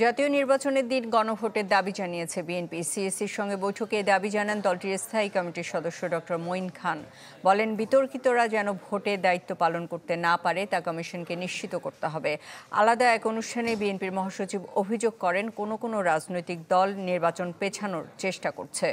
জাতীয় নির্বাচনের দিন গণভোটের দাবি জানিয়েছে বিএনপি। সিএসির সঙ্গে বৈঠকে দাবি জানান দলটির স্থায়ী কমিটির সদস্য ডক্টর মঈন খান। বলেন, বিতর্কিতরা যেন ভোটে দায়িত্ব পালন করতে না পারে তা কমিশনকে নিশ্চিত করতে হবে। আলাদা এক অনুষ্ঠানে বিএনপির মহাসচিব অভিযোগ করেন, কোনো রাজনৈতিক দল নির্বাচন পেছানোর চেষ্টা করছে।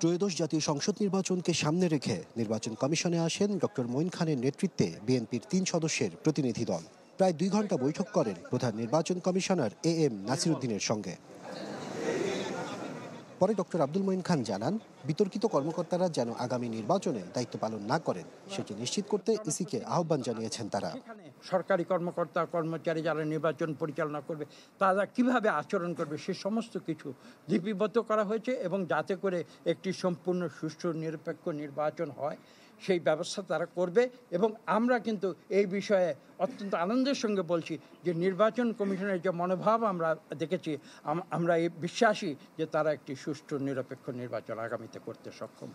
ত্রয়োদশ জাতীয় সংসদ নির্বাচনকে সামনে রেখে নির্বাচন কমিশনে আসেন ডক্টর মঈন খানের নেতৃত্বে বিএনপির ৩ সদস্যের প্রতিনিধি দল। প্রায় ২ ঘন্টা বৈঠক করেন প্রধান নির্বাচন কমিশনার AM নাসির উদ্দিনের সঙ্গে। পরে ডক্টর আব্দুল মঈন খান জানান, বিতর্কিত কর্মকর্তারা যেন আগামী নির্বাচনে দায়িত্ব পালন না করেন সেটি নিশ্চিত করতে ইসিকে আহ্বান জানিয়েছেন তারা। সরকারি কর্মকর্তা কর্মচারী যারা নির্বাচন পরিচালনা করবে তারা কিভাবে আচরণ করবে সে সমস্ত কিছু লিপিবদ্ধ করা হয়েছে এবং যাতে করে একটি সম্পূর্ণ সুষ্ঠু নিরপেক্ষ নির্বাচন হয় সেই ব্যবস্থা তারা করবে। এবং আমরা কিন্তু এই বিষয়ে অত্যন্ত আনন্দের সঙ্গে বলছি যে নির্বাচন কমিশনের যে মনোভাব আমরা দেখেছি, আমরা এই বিশ্বাসী যে তারা একটি সুষ্ঠু নিরপেক্ষ নির্বাচন আগামীতে করতে সক্ষম।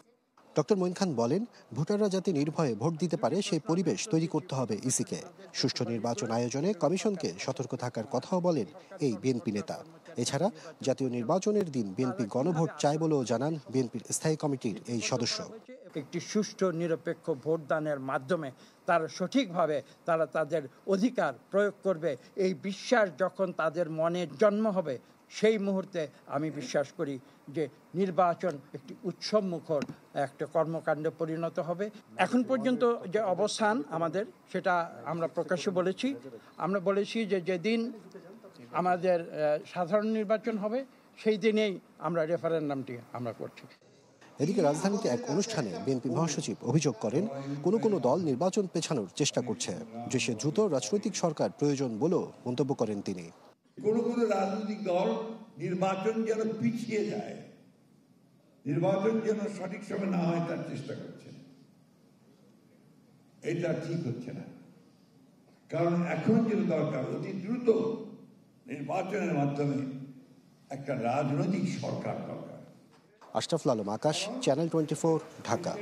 ডক্টর মঈন খান বলেন, ভোটাররা যাতে নির্ভয়ে ভোট দিতে পারে সেই পরিবেশ তৈরি করতে হবে ইসিকে। সুষ্ঠু নির্বাচন আয়োজনে কমিশনকে সতর্ক থাকার কথাও বলেন এই বিএনপি নেতা। এছাড়া জাতীয় নির্বাচনের দিন বিএনপি গণভোট চায় বলেও জানান বিএনপির স্থায়ী কমিটির এই সদস্য। একটি সুষ্ঠু নিরপেক্ষ ভোটদানের মাধ্যমে তারা সঠিকভাবে তারা তাদের অধিকার প্রয়োগ করবে, এই বিশ্বাস যখন তাদের মনে জন্ম হবে সেই মুহূর্তে আমি বিশ্বাস করি যে নির্বাচন একটি উৎসবমুখর একটা কর্মকাণ্ডে পরিণত হবে। এখন পর্যন্ত যে অবস্থান আমাদের সেটা আমরা প্রকাশ্যে বলেছি। আমরা বলেছি যে যেদিন আমাদের সাধারণ নির্বাচন হবে সেই দিনেই আমরা রেফারেন্ডামটি আমরা করছি। এদিকে রাজধানীতে এক অনুষ্ঠানে বিএনপি মহাসচিব অভিযোগ করেন, কোনো দল নির্বাচন পেছানোর চেষ্টা করছে। দেশে দ্রুত রাজনৈতিক সরকার প্রয়োজন বলেও মন্তব্য করেন তিনি। কোনো রাজনৈতিক দল নির্বাচন যেন পিছিয়ে যায়, নির্বাচন যেন সঠিক সময় না হয় তার চেষ্টা করছে। এটা ঠিক হচ্ছে না, কারণ এখন যেটা দরকার অতি দ্রুত নির্বাচনের মাধ্যমে একটা রাজনৈতিক সরকার দরকার। আশরাফুল আলম, আকাশ, চ্যানেল 24, ঢাকা।